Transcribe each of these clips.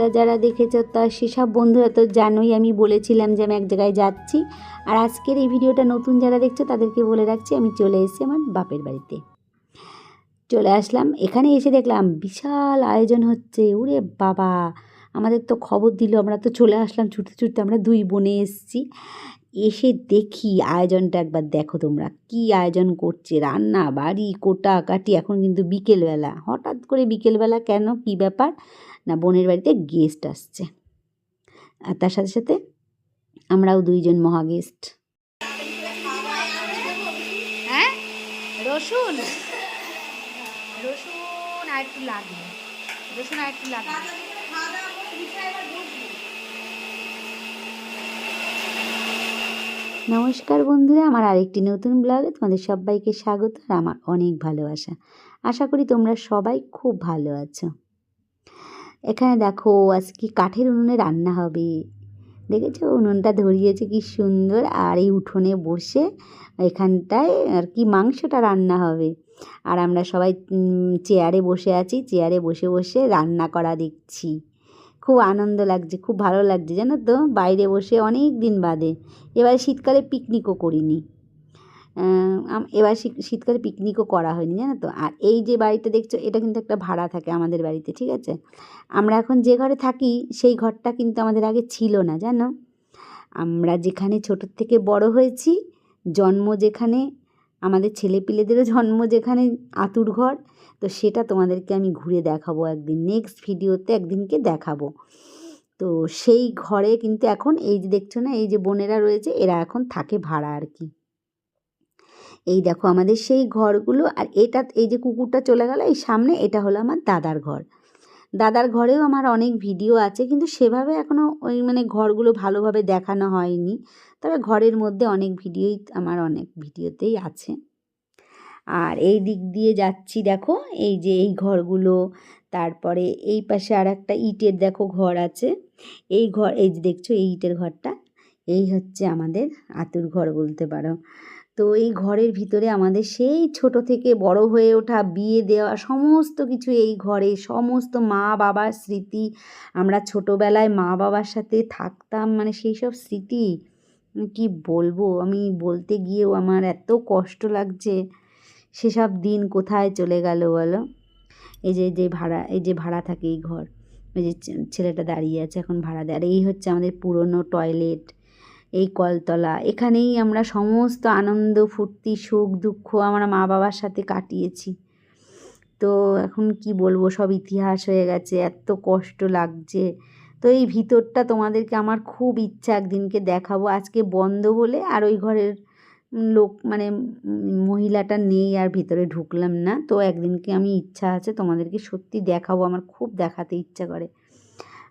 ভিডিওটা যারা দেখেছো তা সেসব বন্ধুরা তো জানোই, আমি বলেছিলাম যে আমি এক জায়গায় যাচ্ছি। আর আজকের এই ভিডিওটা নতুন যারা দেখছো তাদেরকে বলে রাখছি, আমি চলে এসেছি আমার বাপের বাড়িতে। চলে আসলাম, এখানে এসে দেখলাম বিশাল আয়োজন হচ্ছে। ওরে বাবা, আমাদের তো খবর দিল, আমরা তো চলে আসলাম ছুটতে ছুটতে। আমরা দুই বোনে এসেছি, এসে দেখি আয়োজনটা একবার দেখো তোমরা, কি আয়োজন করছে, রান্না বাড়ি কোটাকাটি। এখন কিন্তু বিকেলবেলা, হঠাৎ করে বিকেলবেলা কেন, কি ব্যাপার না, বোনের বাড়িতে গেস্ট আসছে, আর তার সাথে সাথে আমরাও দুইজন মহা গেস্ট। হ্যাঁ, রসুন রসুন আর একটু লাগবে, রসুন আর একটু লাগবে। নমস্কার বন্ধুরা, আমার আরেকটি নতুন ব্লগে তোমাদের সবাইকে স্বাগত আর আমার অনেক ভালোবাসা। আশা করি তোমরা সবাই খুব ভালো আছো। এখানে দেখো আজকে কাঠের উনুনে রান্না হবে, দেখেছো উনুনটা ধরিয়েছে কি সুন্দর। আর এই উঠোনে বসে এখানটায় আর কি মাংসটা রান্না হবে। আর আমরা সবাই চেয়ারে বসে আছি, চেয়ারে বসে বসে রান্না করা দেখছি। খুব আনন্দ লাগছে, খুব ভালো লাগছে জানো তো, বাইরে বসে অনেক দিন বাদে। এবার শীতকালে পিকনিকও করিনি, এবার শীতকালে পিকনিকও করা হয়নি জানো তো। আর এই যে বাড়িটা দেখছো, এটা কিন্তু একটা ভাড়া থাকে আমাদের বাড়িতে, ঠিক আছে। আমরা এখন যে ঘরে থাকি সেই ঘরটা কিন্তু আমাদের আগে ছিল না জানো। আমরা যেখানে ছোটোর থেকে বড় হয়েছি, জন্ম যেখানে, আমাদের ছেলেপিলেদেরও জন্ম যেখানে, আতুর ঘর, তো সেটা তোমাদেরকে আমি ঘুরে দেখাবো একদিন, নেক্সট ভিডিওতে একদিনকে দেখাবো। তো সেই ঘরে কিন্তু এখন এই যে দেখছো না, এই যে বোনেরা রয়েছে, এরা এখন থাকে ভাড়া আর কি। এই দেখো আমাদের সেই ঘরগুলো। আর এটা, এই যে কুকুরটা চলে গেল এই সামনে, এটা হলো আমার দাদার ঘর। দাদার ঘরেও আমার অনেক ভিডিও আছে, কিন্তু সেভাবে এখনও ওই মানে ঘরগুলো ভালোভাবে দেখানো হয়নি। তবে ঘরের মধ্যে অনেক ভিডিওই আমার, অনেক ভিডিওতেই আছে। আর এই দিক দিয়ে যাচ্ছি দেখো, এই যে এই ঘরগুলো, তারপরে এই পাশে আর একটা ইটের দেখো ঘর আছে। এই ঘর, এই যে দেখছো এই ইটের ঘরটা, এই হচ্ছে আমাদের আতুর ঘর বলতে পারো। তো এই ঘরের ভিতরে আমাদের সেই ছোট থেকে বড় হয়ে ওঠা, বিয়ে দেওয়া, সমস্ত কিছু এই ঘরে, সমস্ত মা বাবার স্মৃতি। আমরা ছোটোবেলায় মা বাবার সাথে থাকতাম, মানে সেই সব স্মৃতি কি বলবো, আমি বলতে গিয়েও আমার এত কষ্ট লাগছে। সেসব দিন কোথায় চলে গেল বলো। এই যে ভাড়া থাকে এই ঘর, ওই যে ছেলেটা দাঁড়িয়ে আছে এখন ভাড়া দেয়। আর এই হচ্ছে আমাদের পুরনো টয়লেট, এই কলতলা, এখানেই আমরা সমস্ত আনন্দ ফুর্তি সুখ দুঃখ আমরা মা বাবার সাথে কাটিয়েছি। তো এখন কি বলবো, সব ইতিহাস হয়ে গেছে, এত কষ্ট লাগছে। তো এই ভিতরটা তোমাদেরকে আমার খুব ইচ্ছা একদিনকে দেখাবো। আজকে বন্ধ বলে আর ওই ঘরের লোক মানে মহিলাটা নেই, আর ভিতরে ঢুকলাম না। তো একদিনকে আমি ইচ্ছা আছে তোমাদেরকে সত্যি দেখাবো, আমার খুব দেখাতে ইচ্ছা করে।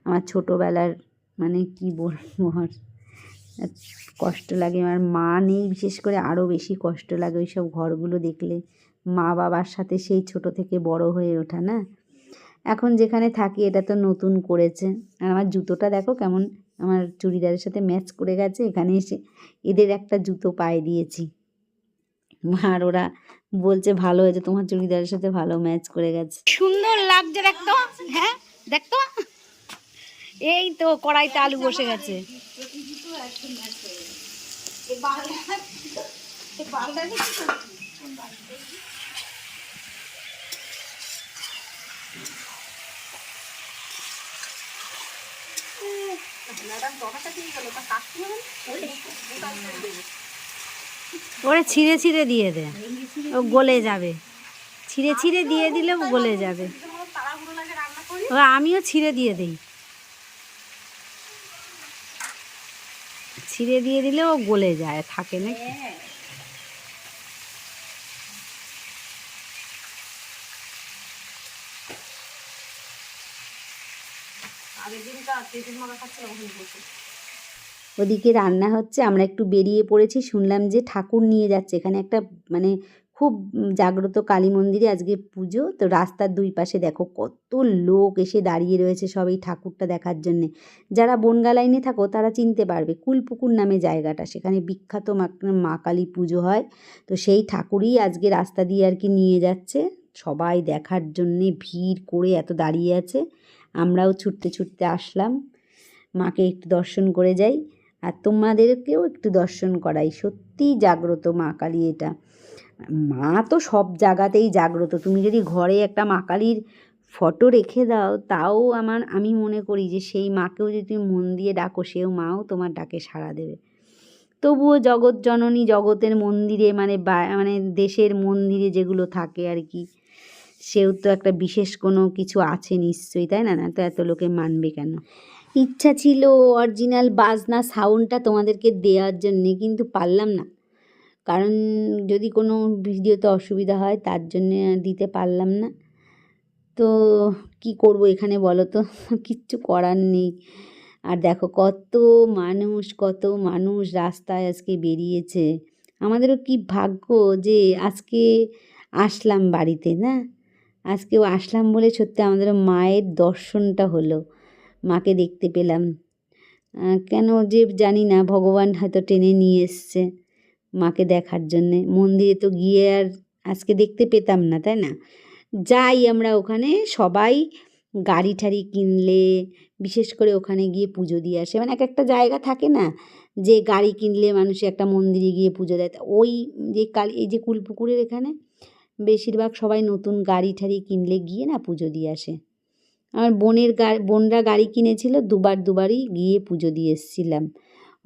আমার ছোটোবেলার মানে কি বলবো, আর কষ্ট লাগে। আমার মা নেই বিশেষ করে আরও বেশি কষ্ট লাগে ওই সব ঘরগুলো দেখলে। মা বাবার সাথে সেই ছোট থেকে বড় হয়ে ওঠা না। এখন যেখানে থাকি এটা তো নতুন করেছে। আর আমার জুতোটা দেখো কেমন, আমার চুড়িদারের সাথে ম্যাচ করে গেছে। এখানে এসে এদের একটা জুতো পায়ে দিয়েছি, আর ওরা বলছে ভালো হয়েছে, তোমার চুড়িদারের সাথে ভালো ম্যাচ করে গেছে, সুন্দর লাগছে দেখতো। হ্যাঁ দেখতো, এই তো কড়াইতে আলু বসে গেছে। ওরে ছিঁড়ে ছিঁড়ে দিয়ে দে, ও গলে যাবে। ছিঁড়ে ছিঁড়ে দিয়ে দিলেও গলে যাবে। ও আমিও ছিঁড়ে দিয়ে দিই, ছিঁড়ে দিয়ে দিলেও গলে যায়, থাকে নাকি। ওদিকে রান্না হচ্ছে, আমরা একটু বেরিয়ে পড়েছি। শুনলাম যে ঠাকুর নিয়ে যাচ্ছে, এখানে একটা মানে খুব জাগ্রত কালী মন্দিরে আজকে পুজো। তো রাস্তার দুই পাশে দেখো কত লোক এসে দাঁড়িয়ে রয়েছে সব এই ঠাকুরটা দেখার জন্যে। যারা বনগা লাইনে থাকো তারা চিনতে পারবে, কুলপুকুর নামে জায়গাটা, সেখানে বিখ্যাত মা কালী পুজো হয়। তো সেই ঠাকুরই আজকে রাস্তা দিয়ে আর কি নিয়ে যাচ্ছে, সবাই দেখার জন্যে ভিড় করে এত দাঁড়িয়ে আছে। আমরাও ছুটতে ছুটতে আসলাম, মাকে একটু দর্শন করে যাই আর তোমাদেরকেও একটু দর্শন করাই। সত্যিই জাগ্রত মা কালী এটা। মা তো সব জায়গাতেই জাগ্রত। তুমি যদি ঘরে একটা মা কালীর ফটো রেখে দাও, তাও আমি মনে করি যে সেই মাকেও যদি তুমি মন দিয়ে ডাকো, সেও মাও তোমার ডাকে সাড়া দেবে। তবুও জগৎ জননী, জগতের মন্দিরে মানে দেশের মন্দিরে যেগুলো থাকে আর কি, সেও তো একটা বিশেষ কোনো কিছু আছে নিশ্চয়ই, তাই না? না তো এত লোকে মানবে কেন? ইচ্ছা ছিল অরিজিনাল বাজনা সাউন্ডটা তোমাদেরকে দেওয়ার জন্যে, কিন্তু পারলাম না, কারণ যদি কোনো ভিডিওতে অসুবিধা হয় তার জন্যে দিতে পারলাম না। তো কি করব এখানে বলো তো, কিচ্ছু করার নেই। আর দেখো কত মানুষ রাস্তায় আজকে বেরিয়েছে। আমাদেরও কি ভাগ্য যে আজকে আসলাম বাড়িতে, না? আজকেও আসলাম বলে সত্যি আমাদেরও মায়ের দর্শনটা হলো, মাকে দেখতে পেলাম। কেন যে জানি না, ভগবান হয়তো টেনে নিয়ে এসছে মাকে দেখার জন্যে। মন্দিরে তো গিয়ে আর আজকে দেখতে পেতাম না, তাই না? যাই আমরা ওখানে সবাই গাড়ি টাড়ি কিনলে, বিশেষ করে ওখানে গিয়ে পুজো দিয়ে আসে। মানে এক একটা জায়গা থাকে না যে গাড়ি কিনলে মানুষ একটা মন্দিরে গিয়ে পুজো দেয়, ওই যে এই যে কুলপুকুরের এখানে বেশিরভাগ সবাই নতুন গাড়ি টাড়ি কিনলে গিয়ে না পুজো দিয়ে আসে। আমার বোনরা গাড়ি কিনেছিল, দুবারই গিয়ে পুজো দিয়ে এসেছিলাম।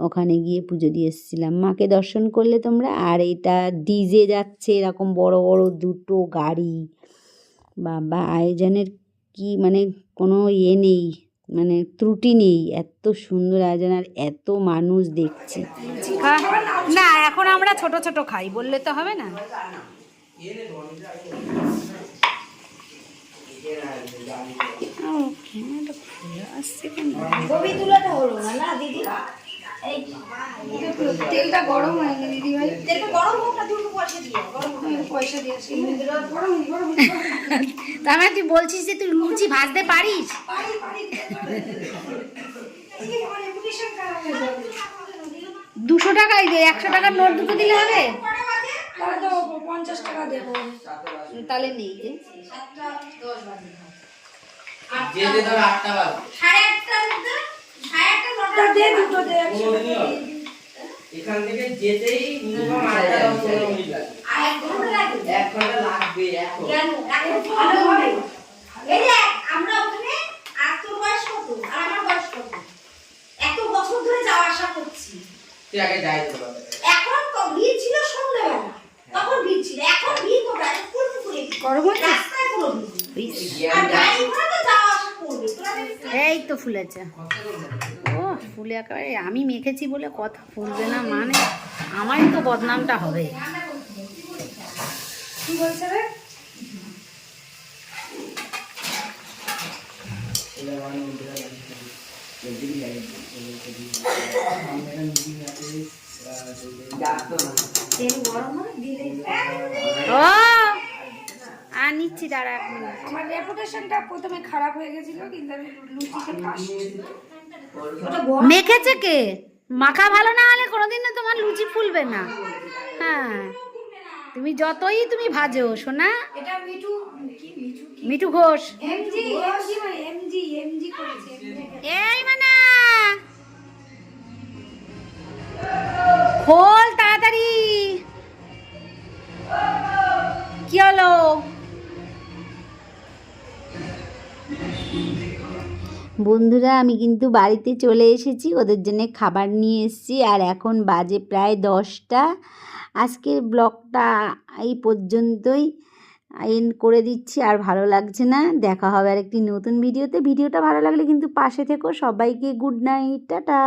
ওখানে গিয়ে পুজো দিয়ে এসেছিলাম। মাকে দর্শন করলে তোমরা। আর এটা ডিজে যাচ্ছে এরকম বড় বড় দুটো গাড়ি, বাবা আয়োজনের কি মানে কোনো নেই, মানে ত্রুটি নেই। এত সুন্দর আয়োজন আর এত মানুষ দেখছি। না, এখন আমরা ছোট ছোট খাই, বললে তো হবে না। তেলটা গরম হয়নি দিদি ভাই, তেলটা গরম হোক না, দুটো পয়সা দিয়ে তার মানে তুই বলছিস যে তুই লুচি ভাজতে পারিস? 200 টাকাই দে, 100 টাকার নোট দুটো দিলে হবে? তাহলে তো 50 টাকা দেবো। তাহলে নেই যে এখান থেকে যেতেই মিনিমাম 8-10 মিনিট লাগে। 1 ঘন্টা লাগবে। এই যে আমরা ওখানে, আর তোর বয়স কত আর আমার বয়স কত, এত বছর ধরে যাওয়া আসা করছি। তুই আগে যাই তো। এখন ভিড় ছিল সন্ধ্যাবেলা, তখন ভিড় ছিল। এখন ভিড় কোথায়? ফুলপুকুরে রাস্তায় কোনো ভিড় নেই। আর গাড়ি ঘোড়া তো যাওয়া আসা করবে। এই তো ফুলেছে। ও ফুলে একেবারে আমি মেখেছি বলে কথা ফুলবে না, মানে আমারই তো বদনামটা হবে। কি বলছে রে? ও আর নিচ্ছি, দাঁড়া এক মিনিট। আমার রেপুটেশনটা প্রথমে খারাপ হয়ে গেছিল, কিন্তু আমি লুচিতে ফার্স্ট। মেখেছে কে? মাখা ভালো না হলে কোনোদিনও তোমার লুচি ফুলবে না। হ্যাঁ, তুমি যতই তুমি ভাজো শোনা। এটা মিঠু ঘোষ। এমজি করেছে। এই মানে খোল তাড়াতাড়ি, কি হলো? বন্ধুরা আমি কিন্তু বাড়িতে চলে এসেছি, ওদের জন্য খাবার নিয়ে এসেছি। আর এখন বাজে প্রায় 10টা। আজকের ব্লগটা এই পর্যন্তই এন্ড করে দিচ্ছি, আর ভালো লাগছে না। দেখা হবে আর একটি নতুন ভিডিওতে। ভিডিওটা ভালো লাগলে কিন্তু পাশে থেকো। সবাইকে গুড নাইট, টাটা।